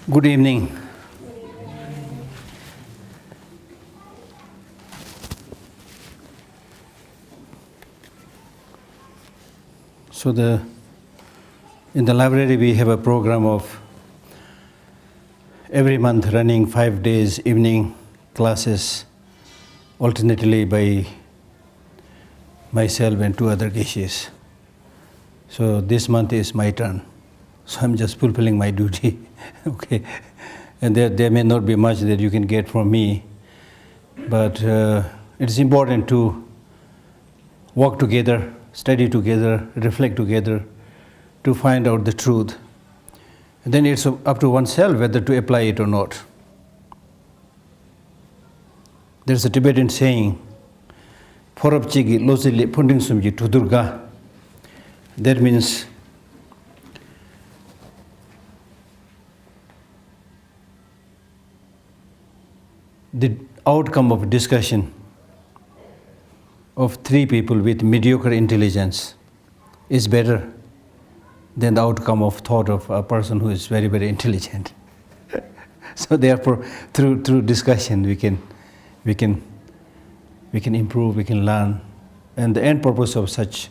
Good evening. So in the library we have a program of every month running 5 days evening classes alternately by myself and two other Geshes. So this month is my turn. So I'm just fulfilling my duty. Okay. And there may not be much that you can get from me, but it's important to work together, study together, reflect together to find out the truth. And then it's up to oneself whether to apply it or not. There's a Tibetan saying, "Phorap chigi lozili phunding sumji to Durga." That means the outcome of discussion of three people with mediocre intelligence is better than the outcome of thought of a person who is very, very intelligent. So therefore, through discussion, we can improve, we can learn, and the end purpose of such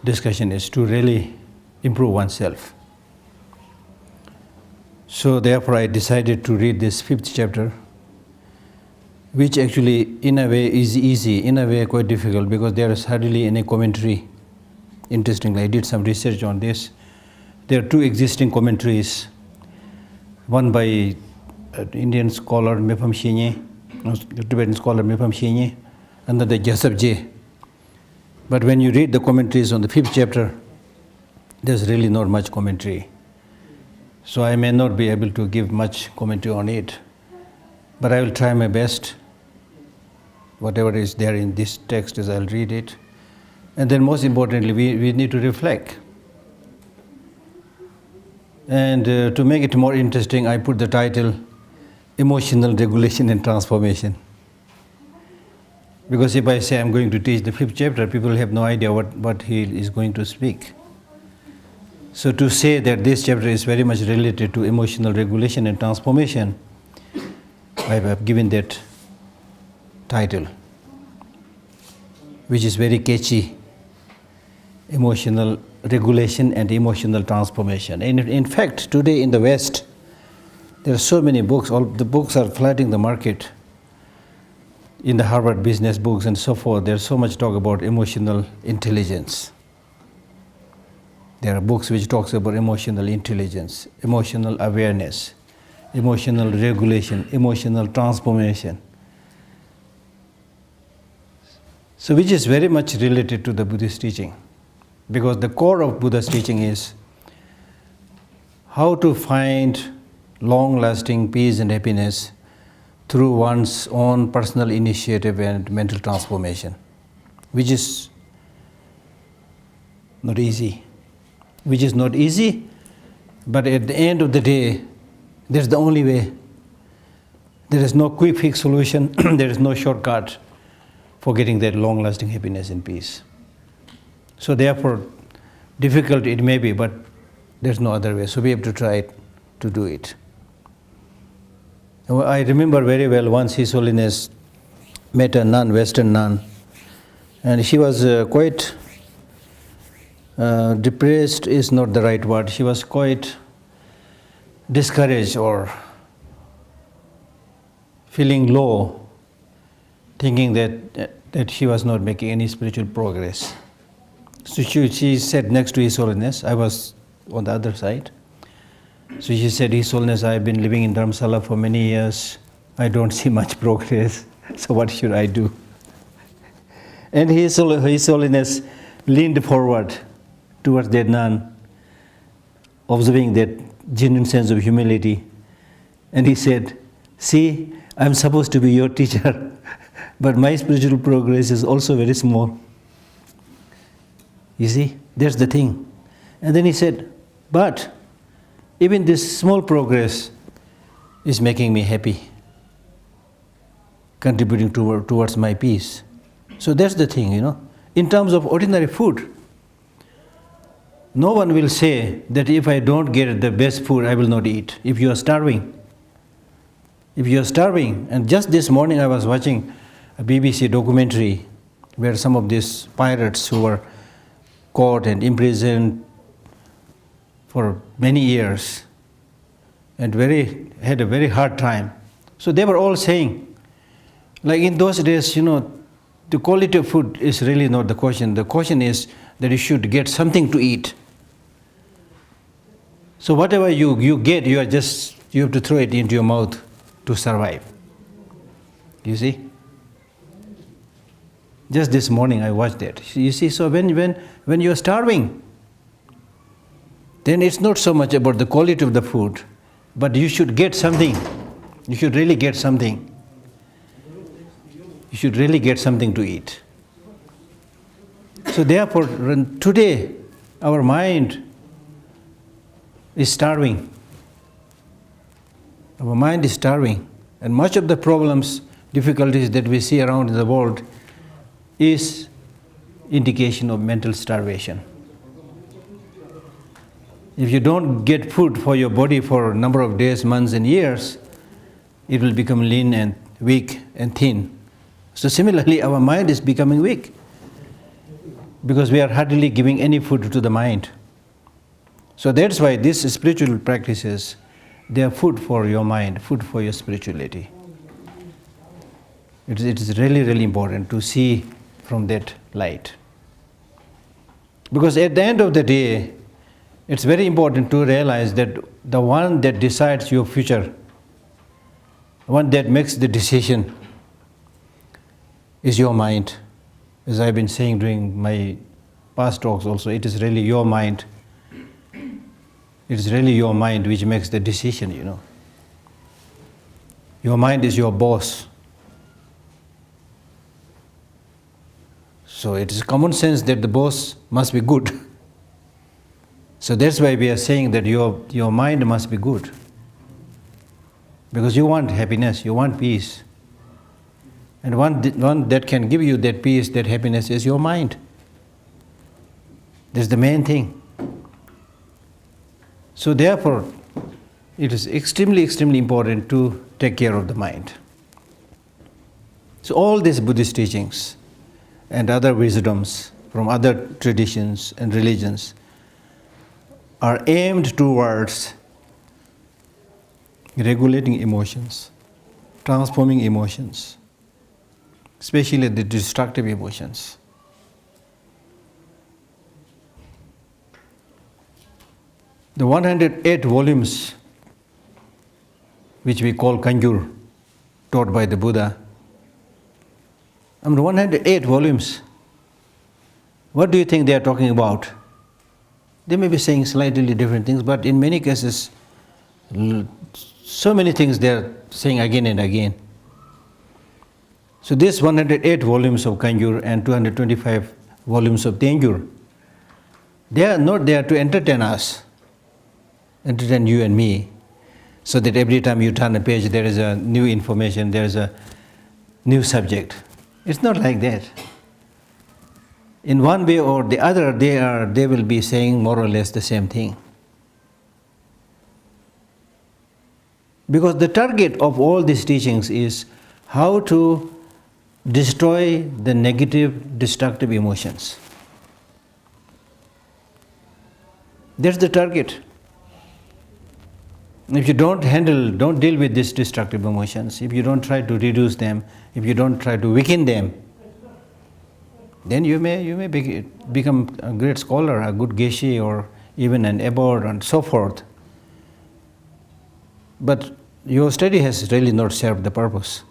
discussion is to really improve oneself. So therefore, I decided to read this 5th chapter, which actually in a way is easy, in a way quite difficult, because there is hardly any commentary. Interestingly, I did some research on this. There are two existing commentaries, one by Indian scholar Mepham Shinye, Tibetan scholar Mepham Shinye, another Geshe. But when you read the commentaries on the 5th chapter, there's really not much commentary. So I may not be able to give much commentary on it, but I will try my best. Whatever is there in this text, I'll read it. And then most importantly, we need to reflect. And to make it more interesting, I put the title, Emotional Regulation and Transformation. Because if I say I'm going to teach the 5th chapter, people have no idea what he is going to speak. So to say that this chapter is very much related to emotional regulation and transformation, I have given that title, which is very catchy: emotional regulation and emotional transformation. And in fact, today in the West, there are so many books. All the books are flooding the market. In the Harvard business books and so forth, there's so much talk about emotional intelligence. There are books which talks about emotional intelligence, emotional awareness, emotional regulation, emotional transformation. So which is very much related to the Buddhist teaching, because the core of Buddha's teaching is how to find long-lasting peace and happiness through one's own personal initiative and mental transformation, which is not easy. But at the end of the day, that's the only way. There is no quick fix solution, there is no shortcut for getting that long-lasting happiness and peace. So therefore, difficult it may be, but there's no other way. So we have to try to do it. I remember very well once His Holiness met a nun, Western nun, and she was quite depressed is not the right word. She was quite discouraged or feeling low, thinking that she was not making any spiritual progress. So she sat next to His Holiness. I was on the other side. So she said, "His Holiness, I've been living in Dharamsala for many years. I don't see much progress. So what should I do?" And His Holiness leaned forward towards that nun, observing that genuine sense of humility. And he said, "See, I'm supposed to be your teacher, but my spiritual progress is also very small." You see, that's the thing. And then he said, "But even this small progress is making me happy, contributing towards my peace." So that's the thing, In terms of ordinary food, no one will say that if I don't get the best food, I will not eat. If you are starving. If you are starving, and just this morning I was watching a BBC documentary where some of these pirates who were caught and imprisoned for many years and had a very hard time. So they were all saying, like in those days, the quality of food is really not the question. The question is that you should get something to eat. So whatever you get, you have to throw it into your mouth to survive. You see? Just this morning I watched that. You see, so when you are starving, then it's not so much about the quality of the food, but you should get something. You should really get something. You should really get something to eat. So therefore, today, our mind is starving. Our mind is starving. And much of the problems, difficulties that we see around in the world is indication of mental starvation. If you don't get food for your body for a number of days, months and years, it will become lean and weak and thin. So similarly, our mind is becoming weak because we are hardly giving any food to the mind. So that's why these spiritual practices, they are food for your mind, food for your spirituality. It is really, really important to see from that light. Because at the end of the day, it's very important to realize that the one that decides your future, one that makes the decision, is your mind. As I've been saying during my past talks also, it is really your mind. It is really your mind which makes the decision, Your mind is your boss. So it is common sense that the boss must be good. So that's why we are saying that your mind must be good. Because you want happiness, you want peace. And one that can give you that peace, that happiness is your mind. That's the main thing. So therefore, it is extremely, extremely important to take care of the mind. So all these Buddhist teachings and other wisdoms from other traditions and religions are aimed towards regulating emotions, transforming emotions, especially the destructive emotions. The 108 volumes, which we call Kanjur, taught by the Buddha, 108 volumes, what do you think they are talking about? They may be saying slightly different things, but in many cases, so many things they are saying again and again. So these 108 volumes of Kanjur and 225 volumes of Tenjur, they are not there to entertain us, entertain you and me, so that every time you turn a page there is a new information, there is a new subject. It's not like that. In one way or the other, they will be saying more or less the same thing. Because the target of all these teachings is how to destroy the negative, destructive emotions. That's the target. If you don't deal with these destructive emotions, if you don't try to reduce them, if you don't try to weaken them, then you may become a great scholar, a good Geshe, or even an abbot, and so forth. But your study has really not served the purpose.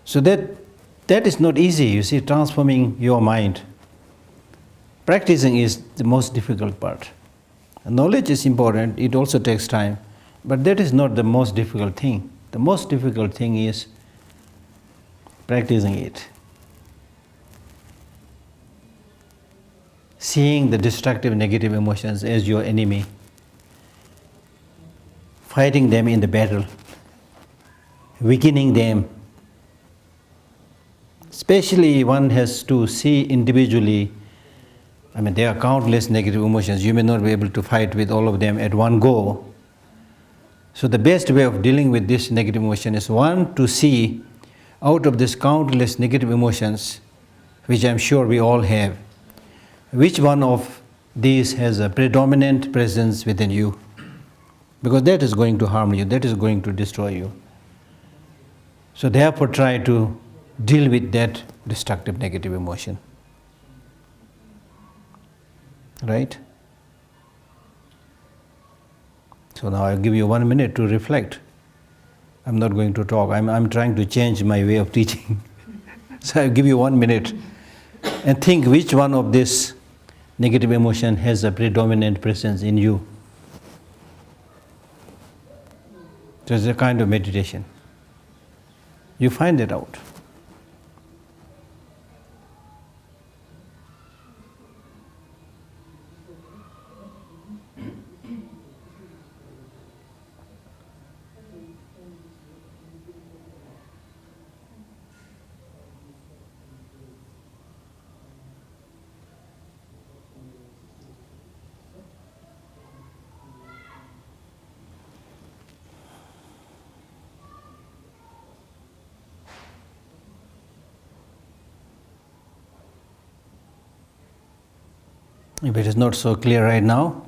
So that is not easy, you see, transforming your mind. Practicing is the most difficult part. Knowledge is important, it also takes time, but that is not the most difficult thing. The most difficult thing is practicing it. Seeing the destructive, negative emotions as your enemy, fighting them in the battle, weakening them, Especially one has to see individually. I mean, there are countless negative emotions. You may not be able to fight with all of them at one go. So the best way of dealing with this negative emotion is one, to see out of these countless negative emotions, which I'm sure we all have, which one of these has a predominant presence within you. Because that is going to harm you, that is going to destroy you. So therefore try to deal with that destructive negative emotion. Right? So now I'll give you 1 minute to reflect. I'm not going to talk. I'm trying to change my way of teaching. So I'll give you 1 minute and think which one of this negative emotion has a predominant presence in you. So it's a kind of meditation. You find it out. If it is not so clear right now,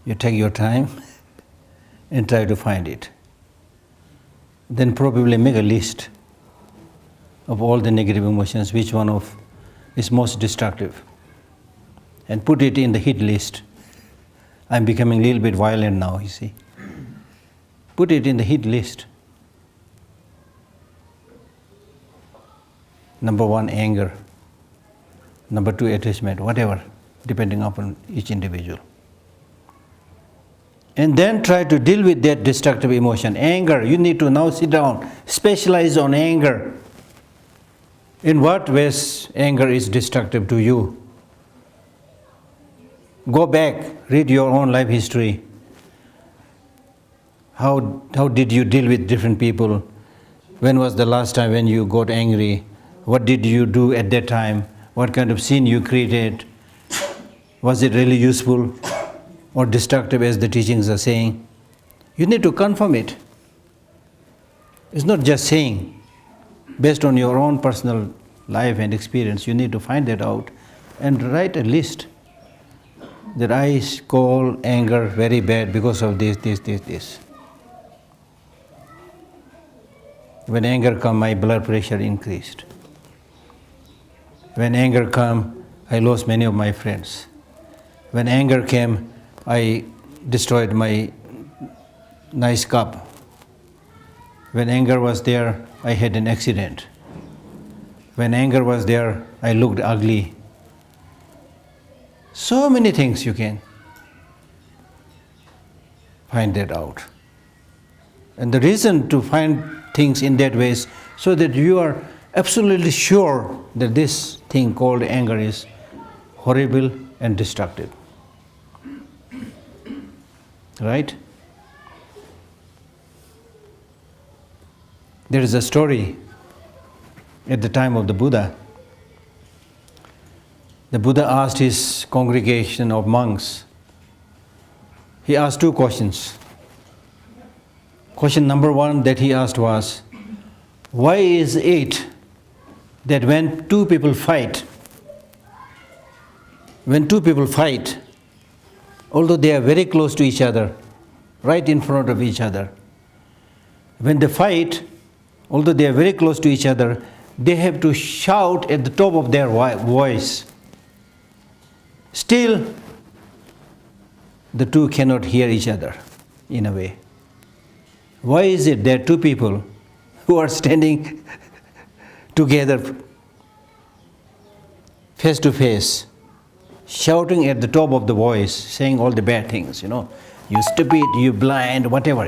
you take your time and try to find it. Then probably make a list of all the negative emotions, which one of is most destructive, and put it in the hit list. I'm becoming a little bit violent now, you see. Put it in the hit list. Number 1, anger. Number 2, attachment, whatever, depending upon each individual. And then try to deal with that destructive emotion. Anger, you need to now sit down, specialize on anger. In what ways anger is destructive to you? Go back, read your own life history. How did you deal with different people? When was the last time when you got angry? What did you do at that time? What kind of scene you created? Was it really useful or destructive, as the teachings are saying? You need to confirm it. It's not just saying. Based on your own personal life and experience, you need to find that out and write a list that I call anger very bad because of this. When anger come, my blood pressure increased. When anger come, I lost many of my friends. When anger came, I destroyed my nice cup. When anger was there, I had an accident. When anger was there, I looked ugly. So many things you can find that out. And the reason to find things in that way is so that you are absolutely sure that this thing called anger is horrible and destructive. Right? There is a story at the time of the Buddha. The Buddha asked his congregation of monks, he asked 2 questions. Question number 1 that he asked was, why is it that when two people fight, although they are very close to each other, right in front of each other, when they fight, although they are very close to each other, they have to shout at the top of their voice. Still, the two cannot hear each other in a way. Why is it that 2 people who are standing together face to face, shouting at the top of the voice, saying all the bad things, you stupid, you blind, whatever,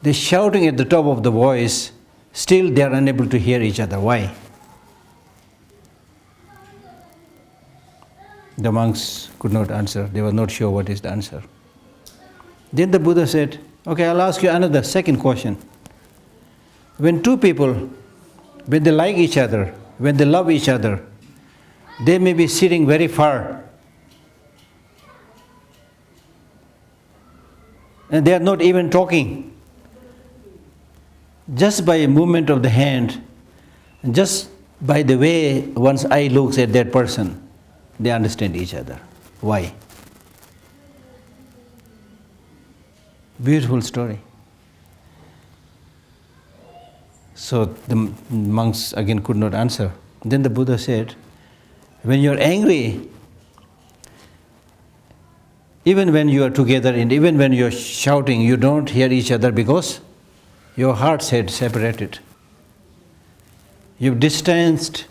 They're shouting at the top of the voice, still they are unable to hear each other. Why? The monks could not answer. They were not sure what is the answer. Then the Buddha said, okay, I'll ask you another second question. When 2 people, when they like each other, when they love each other, they may be sitting very far. And they are not even talking. Just by a movement of the hand, just by the way one's eye looks at that person, they understand each other. Why? Beautiful story. So the monks again could not answer. Then the Buddha said, when you are angry, even when you are together and even when you are shouting, you don't hear each other because your hearts had separated. You've distanced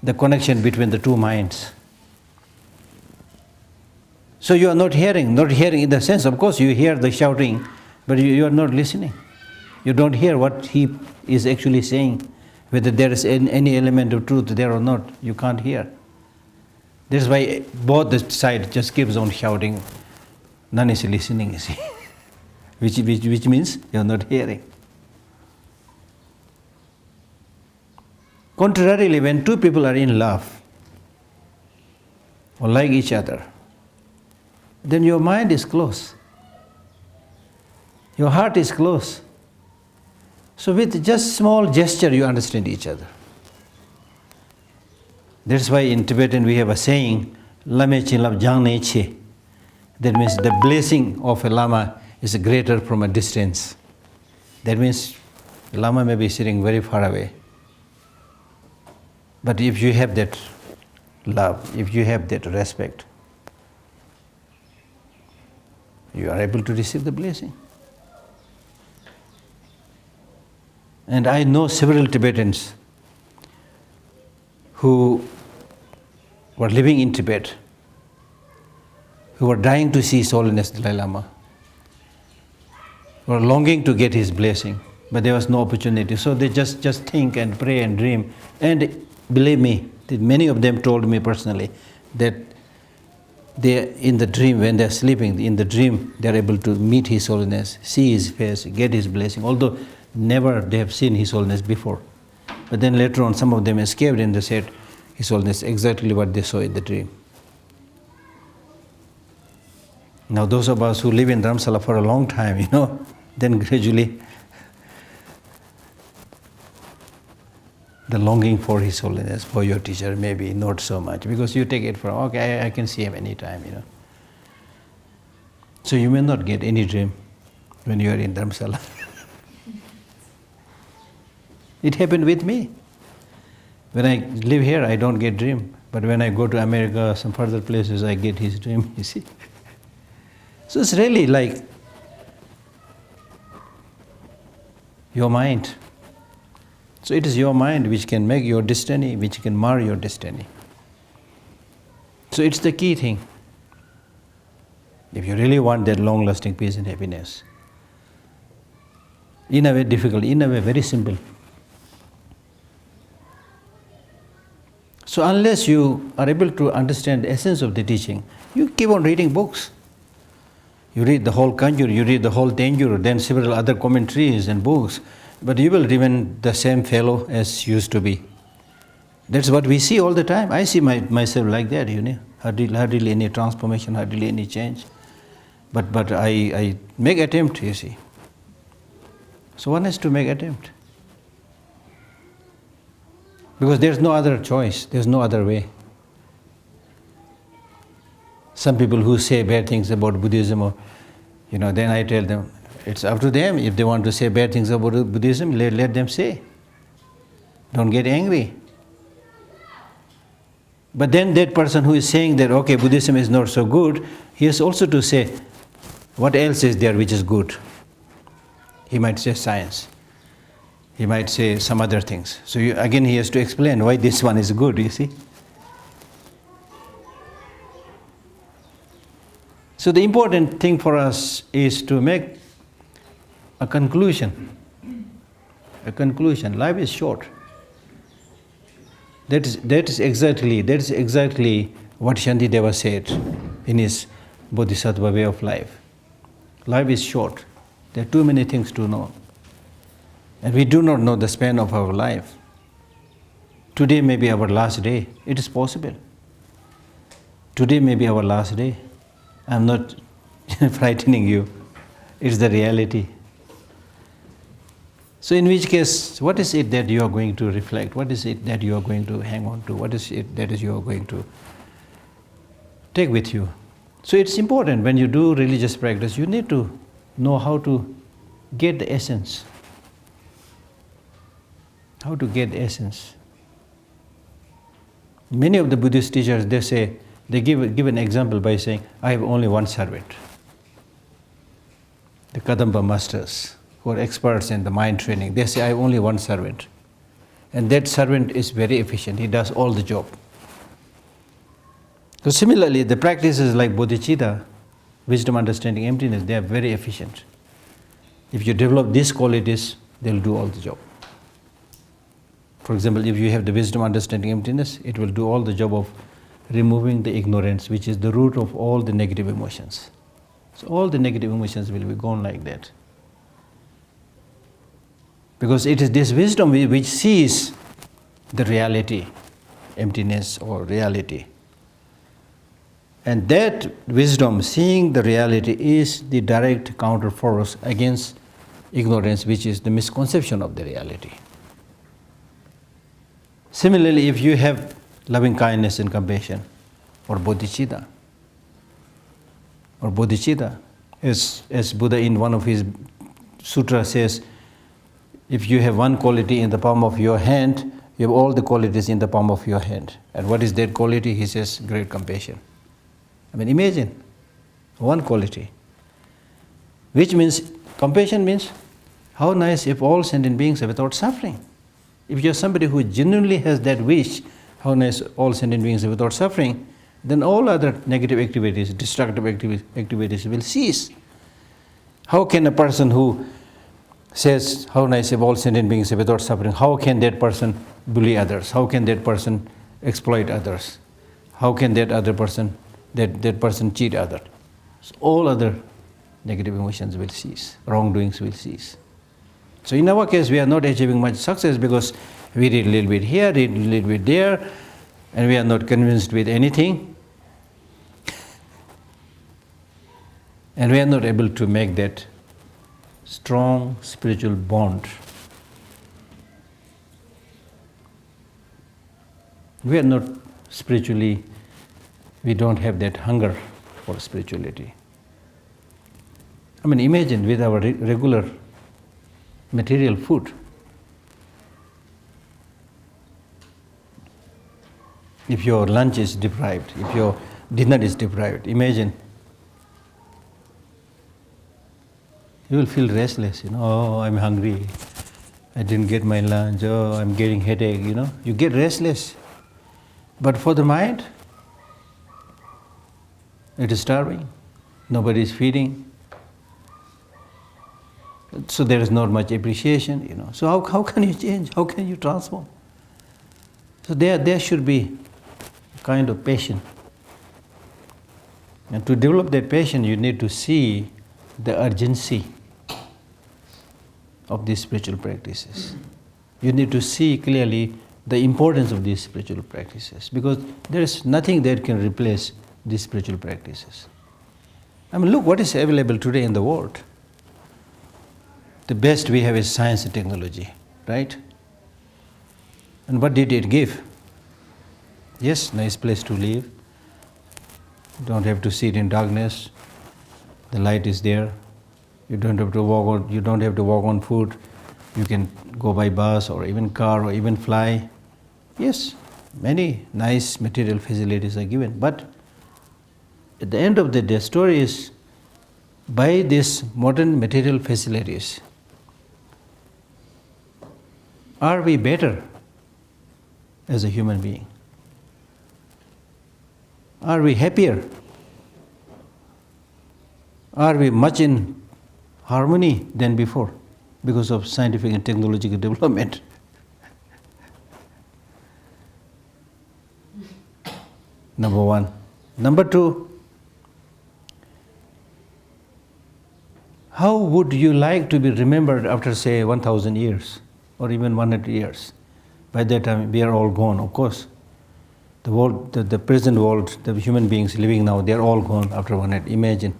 the connection between the two minds. So you are not hearing in the sense, of course you hear the shouting, but you are not listening. You don't hear what he is actually saying, whether there is any element of truth there or not, you can't hear. That's why both the side just keeps on shouting, none is listening, you see. which means you are not hearing. Contrarily, when two people are in love or like each other, then your mind is close. Your heart is close. So with just small gesture you understand each other. That's why in Tibetan we have a saying, Lame Chin Lab Jang Ne Che. That means the blessing of a lama is greater from a distance. That means the lama may be sitting very far away. But if you have that love, if you have that respect, you are able to receive the blessing. And I know several Tibetans who were living in Tibet, who were dying to see His Holiness Dalai Lama, who were longing to get his blessing, but there was no opportunity. So they just think and pray and dream. And believe me, many of them told me personally that they, in the dream, when they're sleeping, in the dream, they're able to meet His Holiness, see His face, get His blessing, although never they have seen His Holiness before. But then later on, some of them escaped and they said, His Holiness, exactly what they saw in the dream. Now those of us who live in Dharamsala for a long time, then gradually the longing for His Holiness, for your teacher, maybe not so much, because you take it for, okay, I can see him anytime, So you may not get any dream when you are in Dharamsala. It happened with me. When I live here, I don't get dream. But when I go to America, some further places, I get his dream, you see. So it's really like your mind. So it is your mind which can make your destiny, which can mar your destiny. So it's the key thing. If you really want that long-lasting peace and happiness. In a way difficult, in a way very simple. So unless you are able to understand the essence of the teaching, you keep on reading books. You read the whole Kanjur, you read the whole Tenjur, then several other commentaries and books, but you will remain the same fellow as used to be. That's what we see all the time. I see myself like that, hardly any transformation, hardly any change. But I make attempt, you see. So one has to make attempt. Because there's no other choice, there's no other way. Some people who say bad things about Buddhism, or, then I tell them, it's up to them. If they want to say bad things about Buddhism, let them say. Don't get angry. But then that person who is saying that, okay, Buddhism is not so good, he has also to say, what else is there which is good? He might say science. He might say some other things. So again he has to explain why this one is good, you see. So the important thing for us is to make a conclusion. A conclusion. Life is short. That is exactly what Shantideva said in his Bodhisattva way of life. Life is short. There are too many things to know. And we do not know the span of our life. Today may be our last day. It is possible. Today may be our last day. I'm not frightening you. It's the reality. So in which case, what is it that you are going to reflect? What is it that you are going to hang on to? What is it that is you are going to take with you? So it's important when you do religious practice, you need to know how to get the essence. How to get the essence. Many of the Buddhist teachers, they give an example by saying, I have only one servant. The Kadamba masters, who are experts in the mind training, they say, I have only one servant. And that servant is very efficient. He does all the job. So similarly, the practices like bodhicitta, wisdom, understanding, emptiness, they are very efficient. If you develop these qualities, they'll do all the job. For example, if you have the wisdom, understanding, emptiness, it will do all the job of removing the ignorance, which is the root of all the negative emotions. So all the negative emotions will be gone like that. Because it is this wisdom which sees the reality, emptiness or reality. And that wisdom, seeing the reality, is the direct counter force against ignorance, which is the misconception of the reality. Similarly, if you have loving kindness and compassion, or bodhicitta, as Buddha in one of his sutras says, if you have one quality in the palm of your hand, you have all the qualities in the palm of your hand. And what is that quality? He says, great compassion. I mean, imagine one quality, which means, compassion means, how nice if all sentient beings are without suffering. If you're somebody who genuinely has that wish, how nice all sentient beings are without suffering, then all other negative activities, destructive activities will cease. How can a person who says, how nice if all sentient beings are without suffering, how can that person bully others? How can that person exploit others? How can that other person, that person cheat others? So all other negative emotions will cease, wrongdoings will cease. So in our case, we are not achieving much success because we read a little bit here, read a little bit there, and we are not convinced with anything. And we are not able to make that strong spiritual bond. We are not spiritually, we don't have that hunger for spirituality. I mean, imagine with our regular material food. If your lunch is deprived, if your dinner is deprived, imagine. You will feel restless, oh, I'm hungry, I didn't get my lunch, oh, I'm getting headache, You get restless. But for the mind, it is starving, nobody is feeding. So there is not much appreciation, So how can you change? How can you transform? So there should be a kind of passion. And to develop that passion, you need to see the urgency of these spiritual practices. You need to see clearly the importance of these spiritual practices, because there is nothing that can replace these spiritual practices. I mean, look what is available today in the world. The best we have is science and technology, right? And what did it give? Yes, nice place to live. You don't have to sit in darkness. The light is there. You don't have to walk on foot. You can go by bus or even car or even fly. Yes, many nice material facilities are given. But at the end of the day, story is, by these modern material facilities, are we better as a human being? Are we happier? Are we much in harmony than before because of scientific and technological development? Number one. Number two, how would you like to be remembered after, say, 1,000 years or even 100 years? By that time, we are all gone, of course. The world, the present world, the human beings living now, they are all gone after 100. Imagine,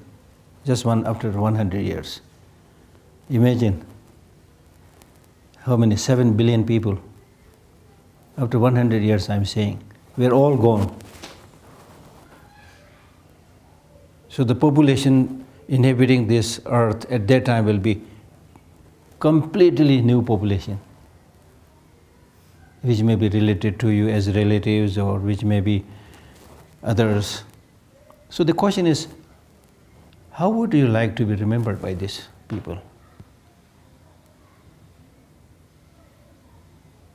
just after 100 years. Imagine how many, 7 billion people. After 100 years, I'm saying, we are all gone. So the population inhabiting this earth at that time will be completely new population, which may be related to you as relatives or which may be others. So the question is, how would you like to be remembered by these people?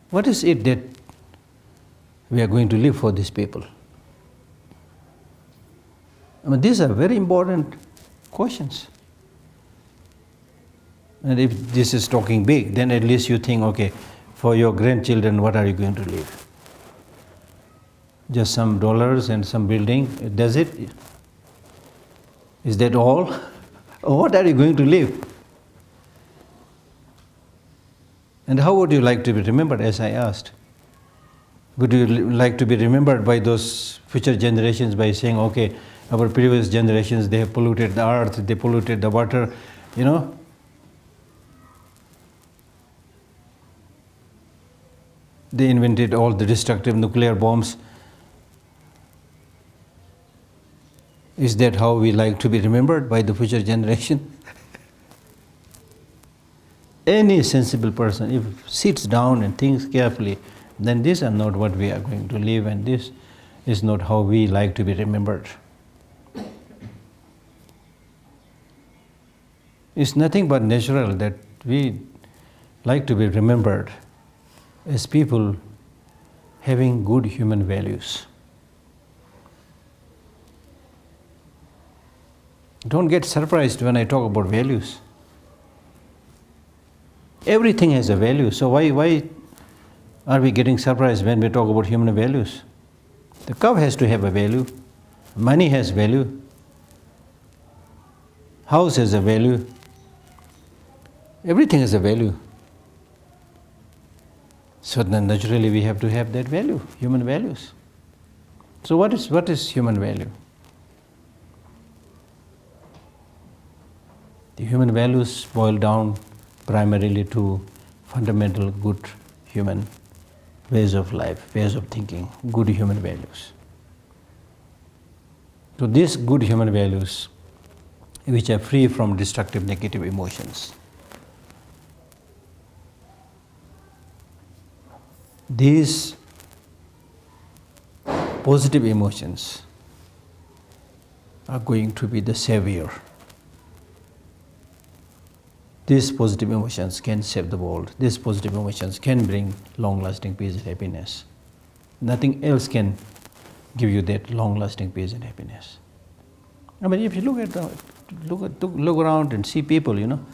What is it that we are going to live for these people? I mean, these are very important questions. And if this is talking big, then at least you think, okay, for your grandchildren, what are you going to leave? Just some dollars and some building, does it? Is that all? Or what are you going to leave? And how would you like to be remembered, as I asked? Would you like to be remembered by those future generations by saying, okay, our previous generations, they have polluted the earth, they polluted the water, you know? They invented all the destructive nuclear bombs. Is that how we like to be remembered by the future generation? Any sensible person, if sits down and thinks carefully, then these are not what we are going to live, and this is not how we like to be remembered. It's nothing but natural that we like to be remembered as people having good human values. Don't get surprised when I talk about values. Everything has a value, so why are we getting surprised when we talk about human values? The cow has to have a value, money has value, house has a value, everything has a value. So then naturally we have to have that value, human values. So what is human value? The human values boil down primarily to fundamental good human ways of life, ways of thinking, good human values. So these good human values, which are free from destructive negative emotions, these positive emotions are going to be the savior. These positive emotions can save the world. These positive emotions can bring long-lasting peace and happiness. Nothing else can give you that long-lasting peace and happiness. I mean, if you look around and see people, you know,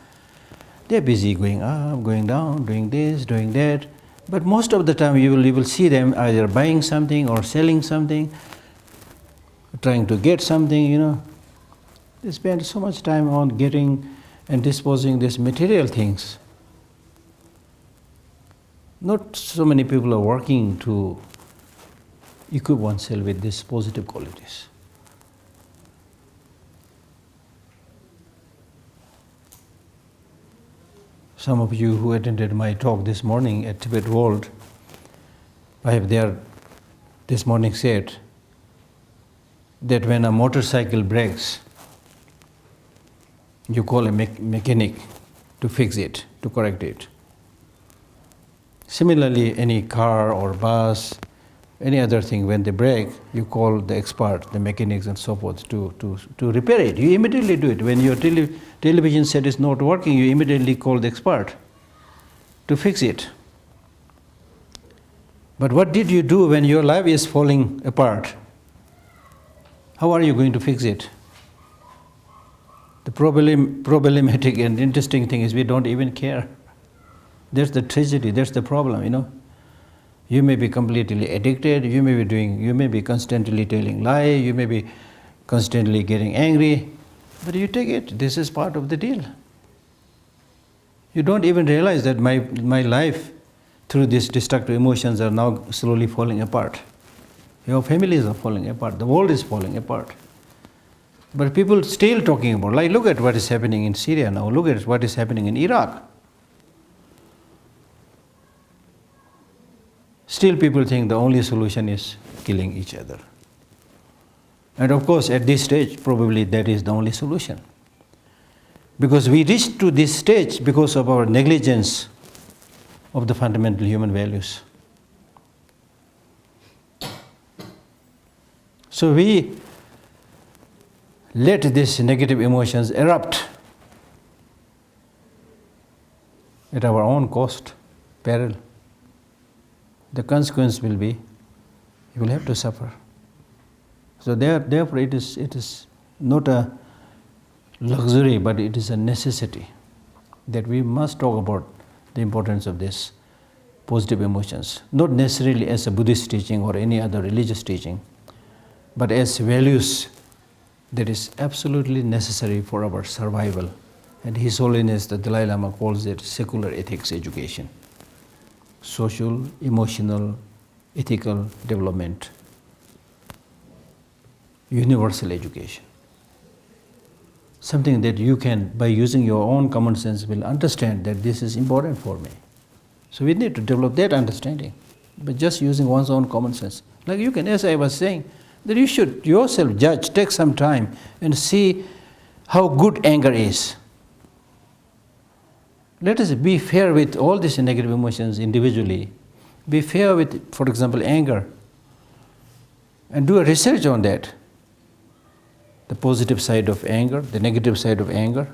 they're busy going up, going down, doing this, doing that. But most of the time you will see them either buying something or selling something, trying to get something, you know. They spend so much time on getting and disposing these material things. Not so many people are working to equip oneself with these positive qualities. Some of you who attended my talk this morning at Tibet World, I have there this morning said that when a motorcycle breaks, you call a mechanic to fix it, to correct it. Similarly, any car or bus, any other thing, when they break, you call the expert, the mechanics and so forth to repair it. You immediately do it. When your television set is not working, you immediately call the expert to fix it. But what did you do when your life is falling apart? How are you going to fix it? The problematic and interesting thing is we don't even care. That's the tragedy, that's the problem, you know. You may be completely addicted, you may be constantly telling lies, you may be constantly getting angry, but you take it, this is part of the deal. You don't even realize that my life through these destructive emotions are now slowly falling apart. Your families are falling apart. The world is falling apart. But people still talking about, like, look at what is happening in Syria now. Look at what is happening in Iraq. Still people think the only solution is killing each other. And of course, at this stage, probably that is the only solution. Because we reached to this stage because of our negligence of the fundamental human values. So we let these negative emotions erupt at our own cost, peril. The consequence will be, you will have to suffer. So therefore it is not a luxury, but it is a necessity that we must talk about the importance of this positive emotions, not necessarily as a Buddhist teaching or any other religious teaching, but as values that is absolutely necessary for our survival. And His Holiness the Dalai Lama calls it secular ethics education. Social, emotional, ethical development, universal education. Something that you can, by using your own common sense, will understand that this is important for me. So we need to develop that understanding, but just using one's own common sense. Like you can, as I was saying, that you should yourself judge, take some time and see how good anger is. Let us be fair with all these negative emotions individually. Be fair with, for example, anger. And do a research on that. The positive side of anger, the negative side of anger.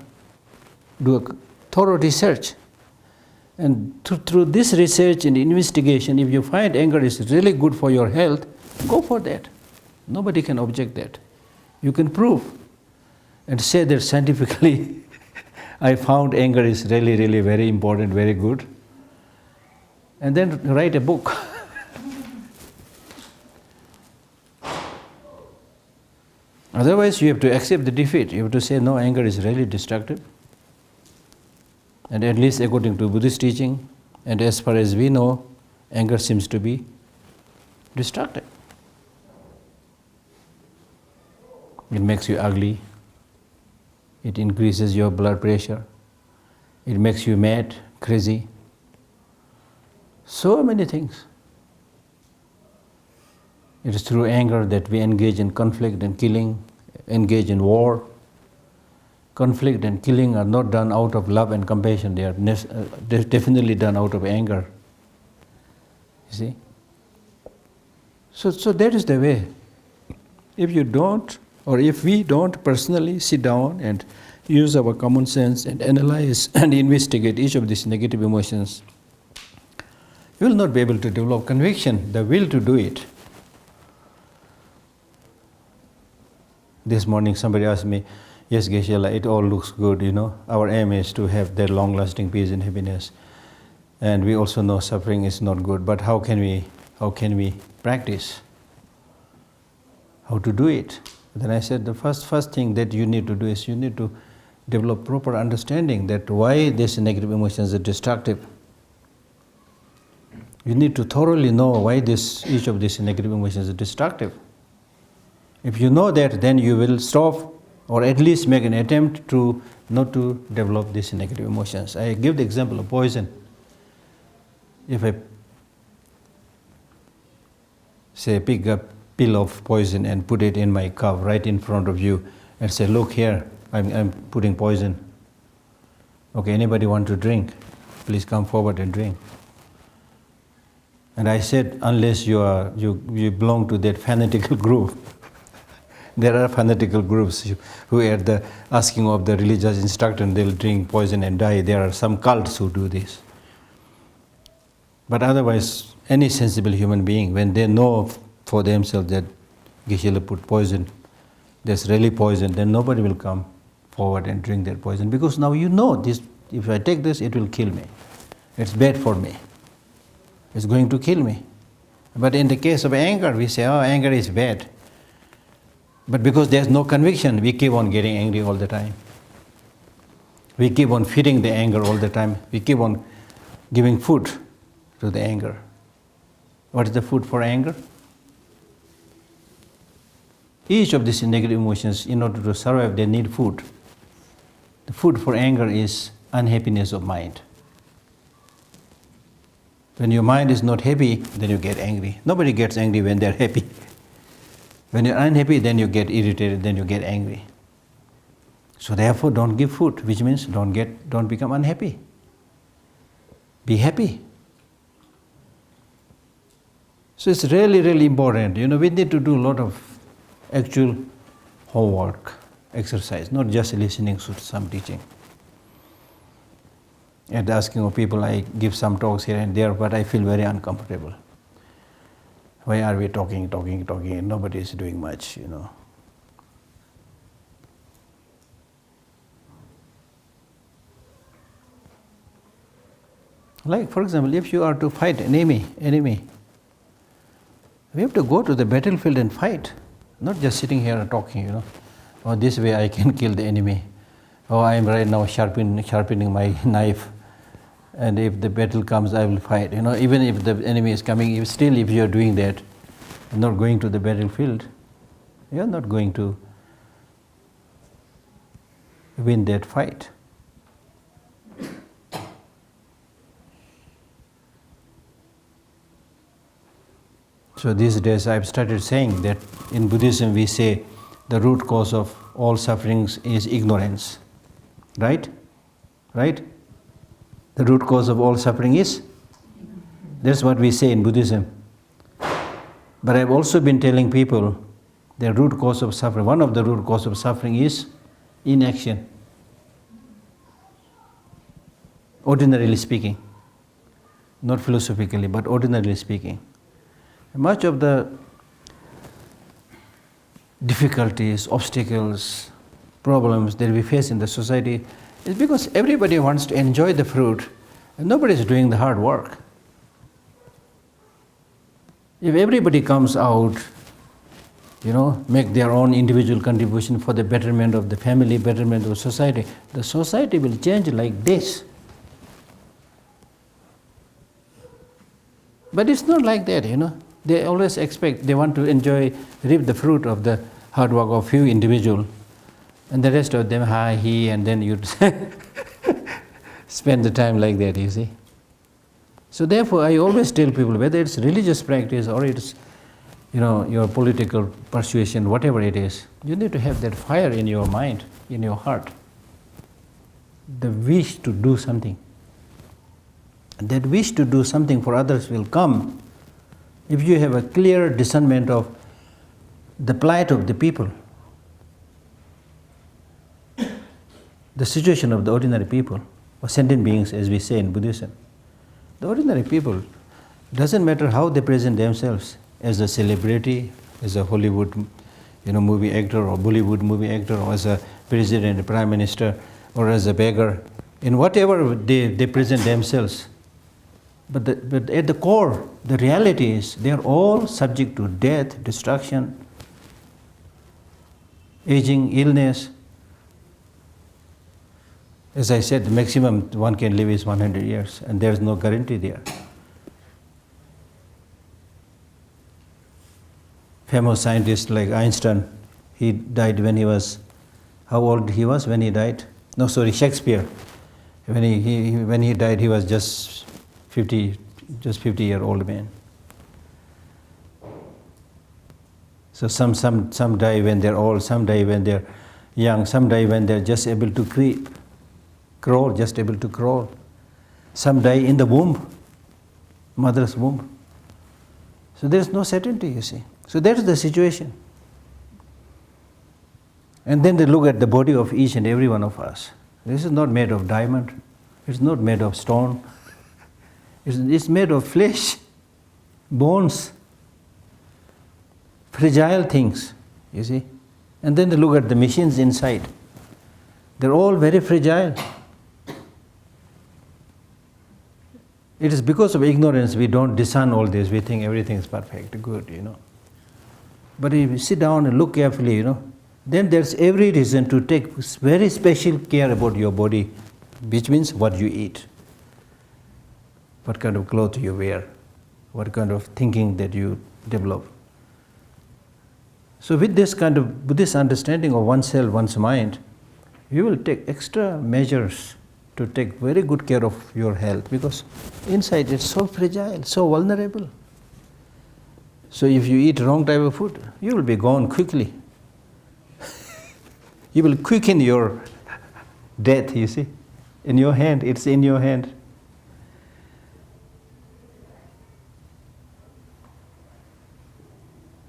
Do a thorough research. And through this research and investigation, if you find anger is really good for your health, go for that. Nobody can object that. You can prove and say that scientifically, I found anger is really, really very important, very good. And then write a book. Otherwise, you have to accept the defeat. You have to say, no, anger is really destructive. And at least according to Buddhist teaching, and as far as we know, anger seems to be destructive. It makes you ugly. It increases your blood pressure. It makes you mad, crazy. So many things. It is through anger that we engage in conflict and killing, engage in war. Conflict and killing are not done out of love and compassion. They are definitely done out of anger. You see? So that is the way. If you don't, or if we don't personally sit down and use our common sense and analyze and investigate each of these negative emotions, you will not be able to develop conviction, the will to do it. This morning somebody asked me, yes, Geshe, it all looks good, Our aim is to have that long-lasting peace and happiness. And we also know suffering is not good, but how can we practice? How to do it? Then I said the first thing that you need to do is you need to develop proper understanding that why these negative emotions are destructive. You need to thoroughly know why each of these negative emotions is destructive. If you know that, then you will stop or at least make an attempt to not to develop these negative emotions. I give the example of poison. If I say pick a pill of poison and put it in my cup right in front of you and say, look here, I'm putting poison. Okay, anybody want to drink? Please come forward and drink. And I said, unless you belong to that fanatical group. There are fanatical groups who at the asking of the religious instructor, they'll drink poison and die. There are some cults who do this. But otherwise, any sensible human being, when they know for themselves that Geshe put poison, there's really poison, then nobody will come forward and drink that poison. Because now you know this, if I take this, it will kill me. It's bad for me. It's going to kill me. But in the case of anger, we say, oh, anger is bad. But because there's no conviction, we keep on getting angry all the time. We keep on feeding the anger all the time. We keep on giving food to the anger. What is the food for anger? Each of these negative emotions, in order to survive, they need food. The food for anger is unhappiness of mind. When your mind is not happy, then you get angry. Nobody gets angry when they're happy. When you're unhappy, then you get irritated, then you get angry. So therefore, don't give food, which means don't become unhappy. Be happy. So it's really, really important. We need to do a lot of actual homework, exercise, not just listening to some teaching. And asking of people, I give some talks here and there, but I feel very uncomfortable. Why are we talking, and nobody is doing much, Like, for example, if you are to fight an enemy, we have to go to the battlefield and fight, not just sitting here and talking, Oh, this way I can kill the enemy. Oh, I am right now sharpening my knife, and if the battle comes, I will fight. Even if the enemy is coming, if you are doing that, not going to the battlefield, you are not going to win that fight. So these days I've started saying that in Buddhism we say the root cause of all sufferings is ignorance. Right? Right? The root cause of all suffering is? That's what we say in Buddhism. But I've also been telling people the root cause of suffering, one of the root cause of suffering is inaction. Ordinarily speaking. Not philosophically, but ordinarily speaking. Much of the difficulties, obstacles, problems that we face in the society is because everybody wants to enjoy the fruit and nobody is doing the hard work. If everybody comes out, make their own individual contribution for the betterment of the family, betterment of society, the society will change like this. But it's not like that, They always they want to reap the fruit of the hard work of few individuals. And the rest of them, and then you spend the time like that, you see. So therefore, I always tell people, whether it's religious practice or it's, your political persuasion, whatever it is, you need to have that fire in your mind, in your heart. The wish to do something. And that wish to do something for others will come if you have a clear discernment of the plight of the people, the situation of the ordinary people, or sentient beings, as we say in Buddhism. The ordinary people, doesn't matter how they present themselves, as a celebrity, as a Hollywood movie actor, or Bollywood movie actor, or as a president, a prime minister, or as a beggar, in whatever they present themselves. But at the core, the reality is they are all subject to death, destruction, aging, illness. As I said, the maximum one can live is 100 years, and there is no guarantee there. Famous scientist like Einstein, he died when he was, how old he was when he died? No, sorry, Shakespeare. When he died, he was just 50-year-old man. So some die when they're old, some die when they're young, some die when they're just able to crawl, just able to crawl. Some die in the womb, mother's womb. So there's no certainty, you see. So that's the situation. And then they look at the body of each and every one of us. This is not made of diamond. It's not made of stone. It's made of flesh, bones, fragile things, you see. And then they look at the machines inside. They're all very fragile. It is because of ignorance we don't discern all this. We think everything is perfect, good, But if you sit down and look carefully, then there's every reason to take very special care about your body, which means what you eat, what kind of clothes you wear, what kind of thinking that you develop. So with this kind of Buddhist understanding of oneself, one's mind, you will take extra measures to take very good care of your health, because inside it's so fragile, so vulnerable. So if you eat wrong type of food, you will be gone quickly. You will quicken your death, you see. In your hand, it's in your hand.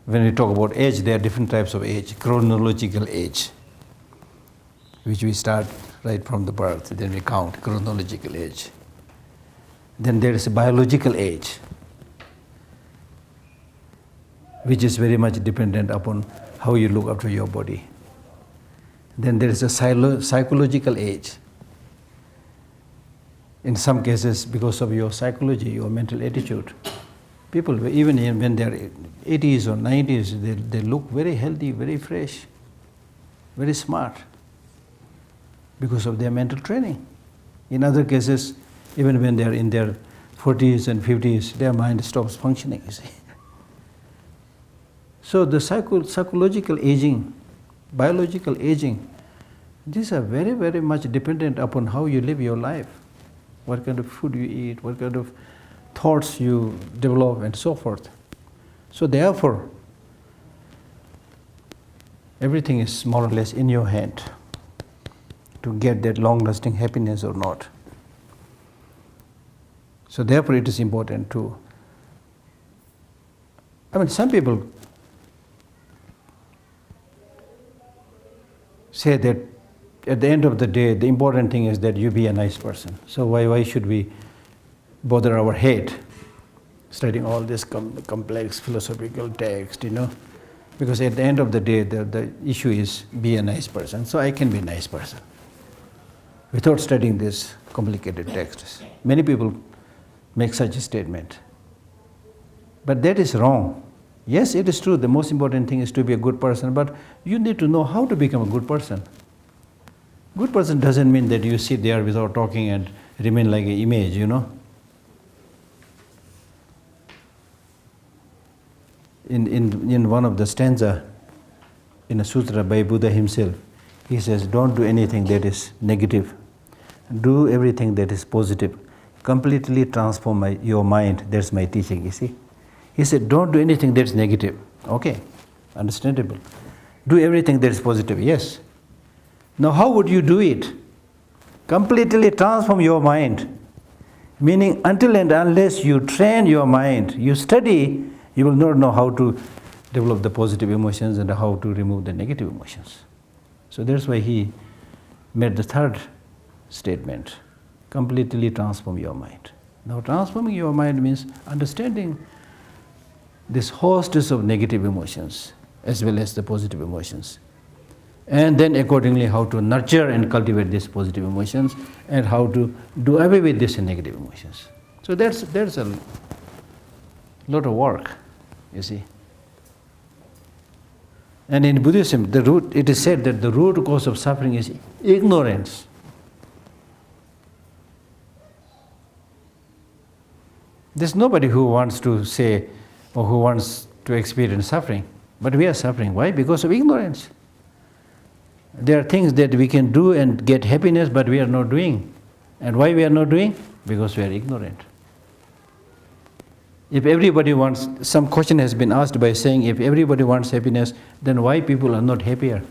When we talk about age, there are different types of age. Chronological age, which we start right from the birth, then we count chronological age. Then there is a biological age, which is very much dependent upon how you look after your body. Then there is a psychological age. In some cases, because of your psychology, your mental attitude, people, even when they are 80s or 90s, they look very healthy, very fresh, very smart, because of their mental training. In other cases, even when they are in their 40s and 50s, their mind stops functioning, you see. So the psychological aging, biological aging, these are very, very much dependent upon how you live your life, what kind of food you eat, what kind of thoughts you develop, and so forth. So therefore, everything is more or less in your hand to get that long-lasting happiness or not. So therefore it is important to, some people say that at the end of the day, the important thing is that you be a nice person. So why should we bother our head studying all this complex philosophical text, Because at the end of the day, the issue is be a nice person. So I can be a nice person without studying this complicated texts. Many people make such a statement. But that is wrong. Yes, it is true. The most important thing is to be a good person, but you need to know how to become a good person. Good person doesn't mean that you sit there without talking and remain like an image, In one of the stanza in a sutra by Buddha himself, he says, don't do anything that is negative. Do everything that is positive. Completely transform your mind. That's my teaching, you see. He said, don't do anything that's negative. Okay, understandable. Do everything that is positive, yes. Now how would you do it? Completely transform your mind. Meaning until and unless you train your mind, you study, you will not know how to develop the positive emotions and how to remove the negative emotions. So that's why he made the third statement, completely transform your mind. Now transforming your mind means understanding this host of negative emotions as well as the positive emotions. And then accordingly how to nurture and cultivate these positive emotions and how to do away with these negative emotions. So there's a lot of work, you see. And in Buddhism, it is said that the root cause of suffering is ignorance. There's nobody who wants to say or who wants to experience suffering. But we are suffering. Why? Because of ignorance. There are things that we can do and get happiness, but we are not doing. And why we are not doing? Because we are ignorant. If everybody wants, some question has been asked by saying, if everybody wants happiness, then why people are not happier?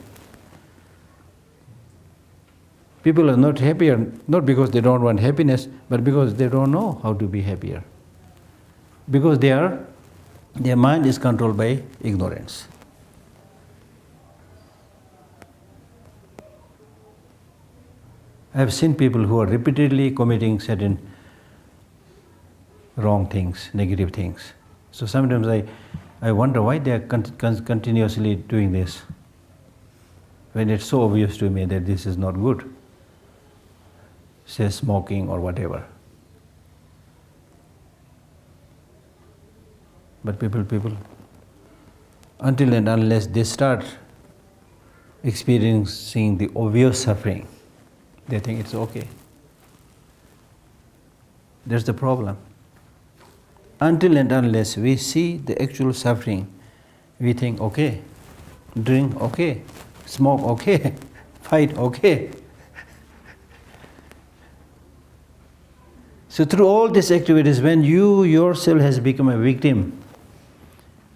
People are not happier, not because they don't want happiness, but because they don't know how to be happier. Because their mind is controlled by ignorance. I have seen people who are repeatedly committing certain wrong things, negative things. So sometimes I wonder why they are continuously doing this, when it's so obvious to me that this is not good. Say smoking or whatever. But people, until and unless they start experiencing the obvious suffering, they think it's okay. That's the problem. Until and unless we see the actual suffering, we think, okay, drink, okay, smoke, okay, fight, okay. So through all these activities, when you yourself has become a victim,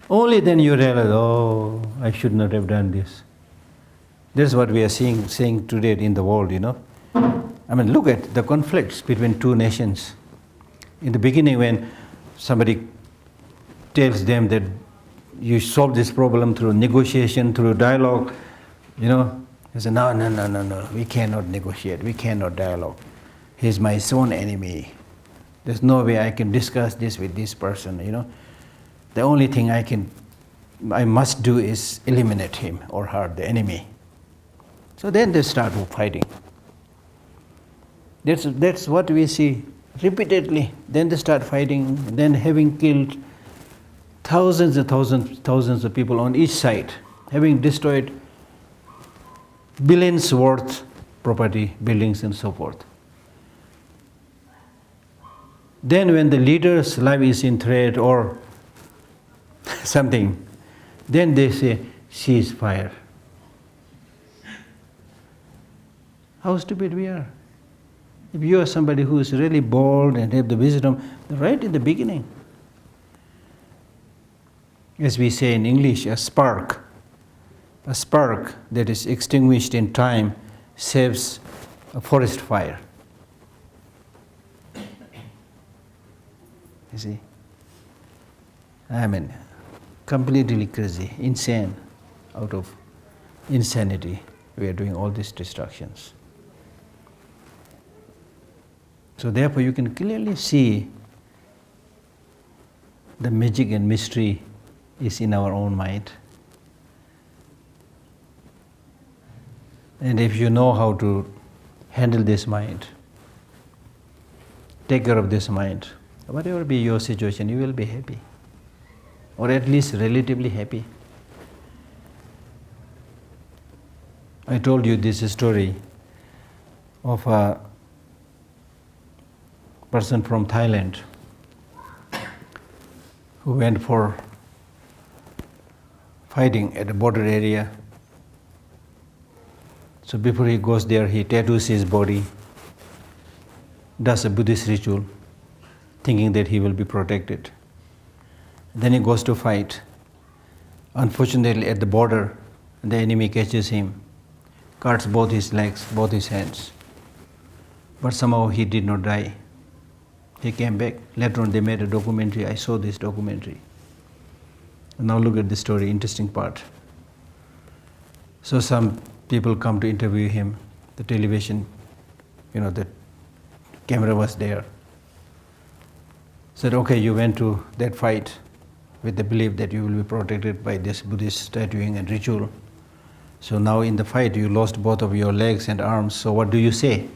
only then you realize, oh, I should not have done this. That's what we are seeing today in the world, I mean, look at the conflicts between two nations. In the beginning, when somebody tells them that you solve this problem through negotiation, through dialogue, they say, no, we cannot negotiate, we cannot dialogue. He's my sworn enemy. There's no way I can discuss this with this person, The only thing I must do is eliminate him or her, the enemy. So then they start fighting. That's what we see repeatedly. Then they start fighting, then having killed thousands and thousands of people on each side, having destroyed billions worth property, buildings and so forth. Then when the leader's life is in threat or something, then they say, cease fire. How stupid we are. If you are somebody who is really bold and have the wisdom, right in the beginning, as we say in English, a spark that is extinguished in time saves a forest fire. You see? I mean, completely crazy, insane. Out of insanity, we are doing all these destructions. So therefore you can clearly see the magic and mystery is in our own mind. And if you know how to handle this mind, take care of this mind, whatever be your situation, you will be happy. Or at least relatively happy. I told you this story of a person from Thailand who went for fighting at a border area. So before he goes there, he tattoos his body, does a Buddhist ritual, thinking that he will be protected. Then he goes to fight. Unfortunately, at the border, the enemy catches him, cuts both his legs, both his hands. But somehow he did not die. He came back. Later on they made a documentary. I saw this documentary. Now look at the story, interesting part. So some people come to interview him. The television, the camera was there. Said, okay, you went to that fight with the belief that you will be protected by this Buddhist tattooing and ritual. So now in the fight you lost both of your legs and arms, so what do you say?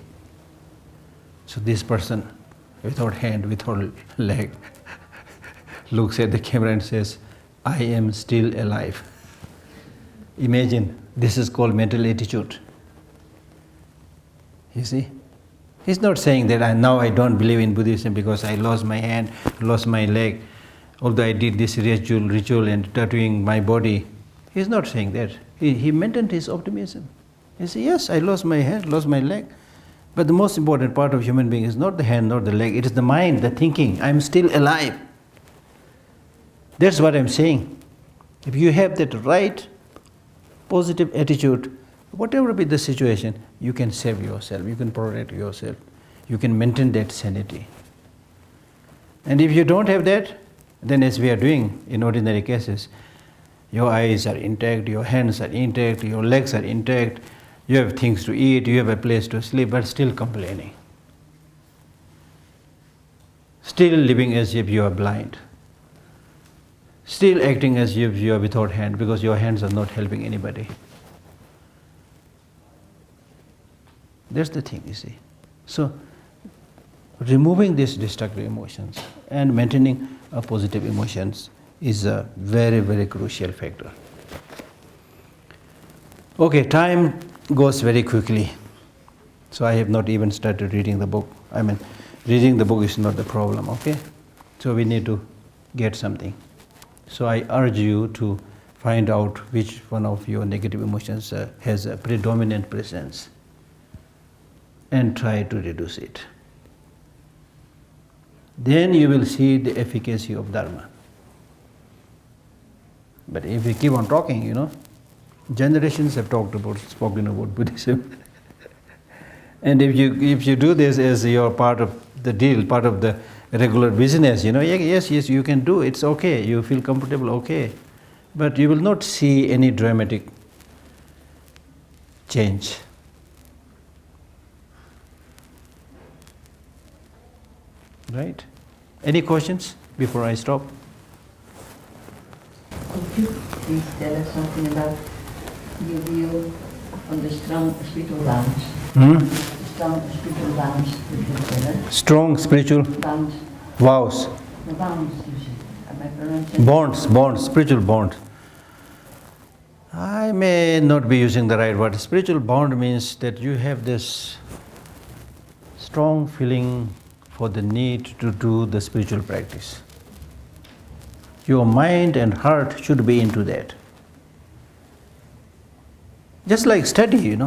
So this person, without hand, without leg, looks at the camera and says, I am still alive. Imagine, this is called mental attitude. You see? He's not saying that now I don't believe in Buddhism because I lost my hand, lost my leg, although I did this ritual and tattooing my body. He's not saying that. He maintained his optimism. He said, yes, I lost my hand, lost my leg. But the most important part of human being is not the hand, not the leg. It is the mind, the thinking. I'm still alive. That's what I'm saying. If you have that right, positive attitude, whatever be the situation, you can save yourself, you can protect yourself, you can maintain that sanity. And if you don't have that, then as we are doing in ordinary cases, your eyes are intact, your hands are intact, your legs are intact, you have things to eat, you have a place to sleep, but still complaining. Still living as if you are blind. Still acting as if you are without hand because your hands are not helping anybody. That's the thing, you see. So, removing these destructive emotions and maintaining positive emotions is a very, very crucial factor. Okay, time goes very quickly. So I have not even started reading the book. I mean, reading the book is not the problem, okay? So we need to get something. So I urge you to find out which one of your negative emotions has a predominant presence and try to reduce it. Then you will see the efficacy of Dharma. But if we keep on talking, generations have spoken about Buddhism. And if you do this as your part of the deal, part of the regular business, yes, you can do, it's okay, you feel comfortable, okay. But you will not see any dramatic change. Right? Any questions before I stop? Could you please tell us something about your view on the strong spiritual bonds? Strong spiritual bonds with each other. Strong spiritual Bonds. vows. The bonds, you see. Am I pronouncing? Bonds, spiritual bond. I may not be using the right word. Spiritual bond means that you have this strong feeling for the need to do the spiritual practice. Your mind and heart should be into that. Just like study,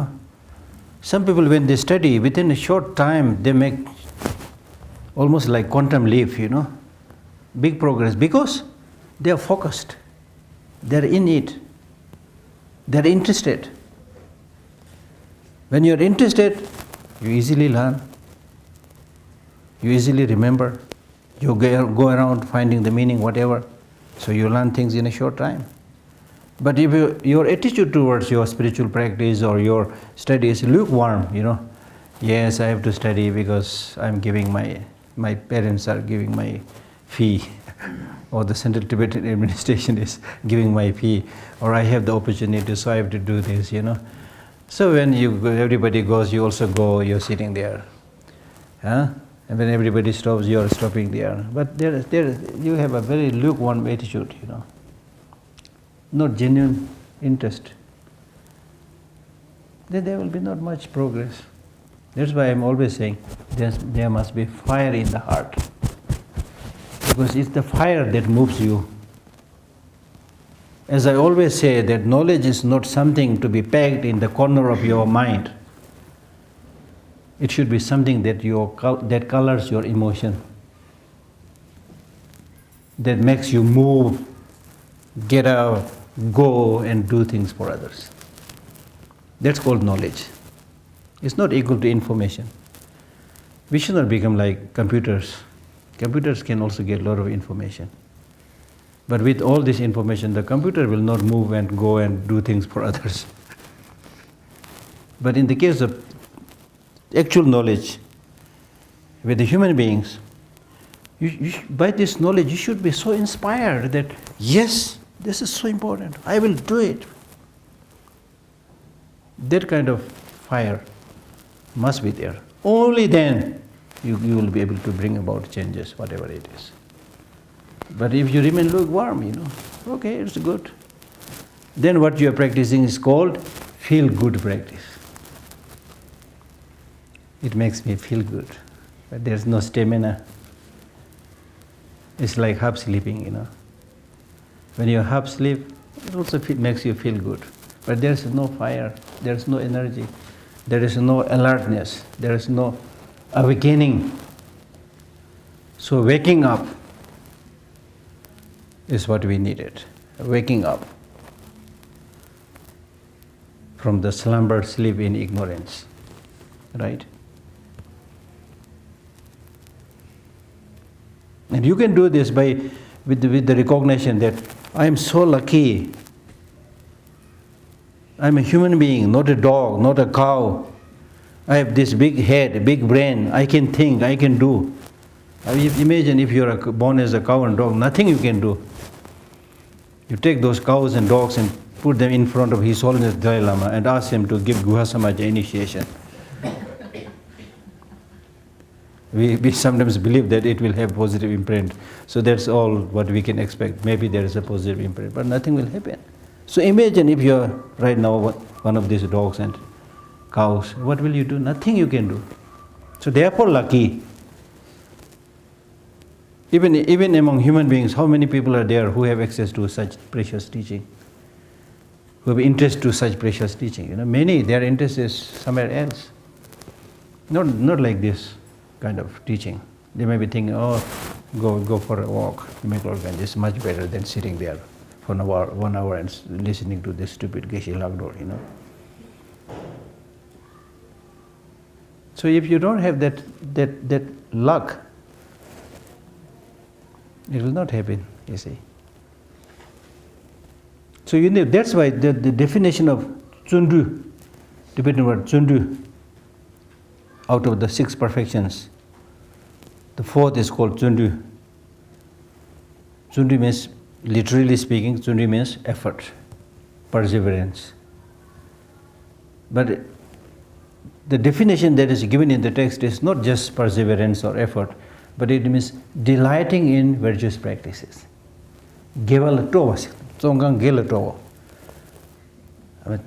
Some people, when they study, within a short time, they make almost like quantum leap, big progress, because they are focused. They are in it. They are interested. When you are interested, you easily learn. You easily remember. You go around finding the meaning, whatever. So you learn things in a short time. But if your attitude towards your spiritual practice or your study is lukewarm, yes, I have to study because I'm giving my parents are giving my fee, or the Central Tibetan Administration is giving my fee, or I have the opportunity, so I have to do this, So when everybody goes, you also go, you're sitting there. And when everybody stops, you're stopping there. But there you have a very lukewarm attitude, not genuine interest. Then there will be not much progress. That's why I'm always saying there must be fire in the heart. Because it's the fire that moves you. As I always say, that knowledge is not something to be pegged in the corner of your mind. It should be something that colors your emotion, that makes you move, get up, go and do things for others. That's called knowledge. It's not equal to information. We should not become like computers. Computers can also get a lot of information. But with all this information, the computer will not move and go and do things for others. But in the case of actual knowledge, with the human beings, by this knowledge you should be so inspired that, yes, this is so important, I will do it. That kind of fire must be there. Only then you will be able to bring about changes, whatever it is. But if you remain lukewarm, okay, it's good. Then what you are practicing is called feel-good practice. It makes me feel good, but there's no stamina. It's like half sleeping, When you half sleep, it also makes you feel good. But there's no fire, there's no energy, there is no alertness, there is no awakening. So waking up is what we needed. Waking up from the slumber, sleep in ignorance, right? And you can do this with the recognition that I am so lucky. I'm a human being, not a dog, not a cow. I have this big head, big brain. I can think, I can do. Imagine if you're born as a cow and dog, nothing you can do. You take those cows and dogs and put them in front of His Holiness Dalai Lama and ask him to give Guha Samaja initiation. We sometimes believe that it will have positive imprint. So that's all what we can expect. Maybe there is a positive imprint, but nothing will happen. So imagine if you're right now one of these dogs and cows, what will you do? Nothing you can do. So therefore lucky. Even among human beings, how many people are there who have access to such precious teaching? Who have interest to such precious teaching? Many, their interest is somewhere else. Not like this kind of teaching. They may be thinking, oh, go for a walk, make organ. It's much better than sitting there for 1 hour and listening to this stupid Geshe Lhakdor, So if you don't have that luck, it will not happen, you see. So that's why the definition of Tsundu, Tibetan word Tsundu, out of the 6 perfections, the 4th is called Tsundu. Tsundu means, literally speaking, Tsundu means effort, perseverance. But the definition that is given in the text is not just perseverance or effort, but it means delighting in virtuous practices.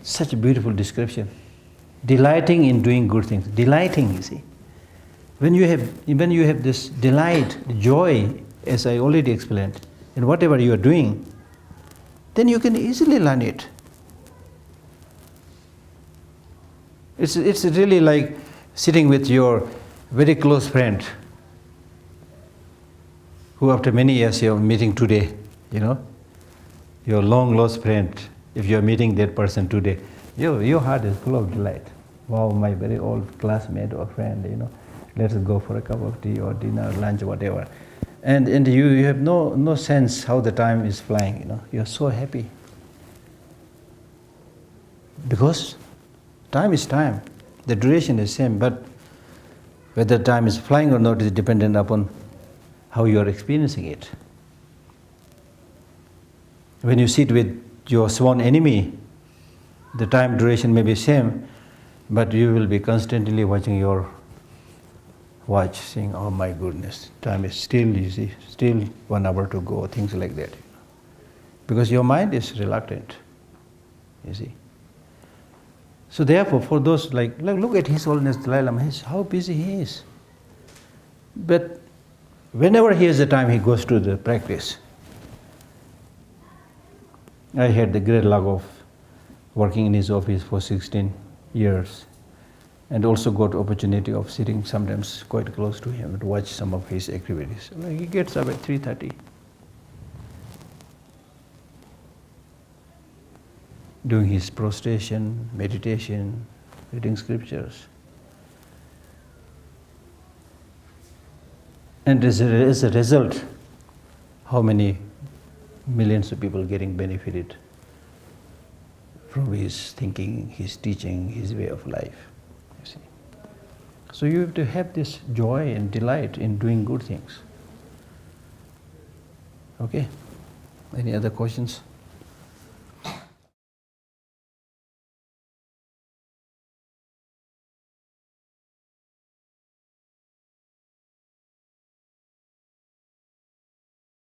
Such a beautiful description. Delighting in doing good things. Delighting, you see. When you have this delight, joy, as I already explained, in whatever you are doing, then you can easily learn it. It's really like sitting with your very close friend, who after many years you are meeting today, your long lost friend. If you are meeting that person today, your heart is full of delight. Wow, my very old classmate or friend, let's go for a cup of tea or dinner, lunch, whatever. And you have no sense how the time is flying, You are so happy. Because time is time. The duration is same, but whether time is flying or not is dependent upon how you are experiencing it. When you sit with your sworn enemy, the time duration may be same, but you will be constantly watching your watch, saying, oh my goodness, time is still, still 1 hour to go, things like that. Because your mind is reluctant, you see. So therefore, for those look at His Holiness Dalai Lama, how busy he is. But whenever he has the time, he goes to the practice. I had the great luck of working in his office for 16 years and also got opportunity of sitting sometimes quite close to him to watch some of his activities. He gets up at 3:30. Doing his prostration, meditation, reading scriptures. And as a result, how many millions of people getting benefited from his thinking, his teaching, his way of life, you see. So you have to have this joy and delight in doing good things. Okay? Any other questions?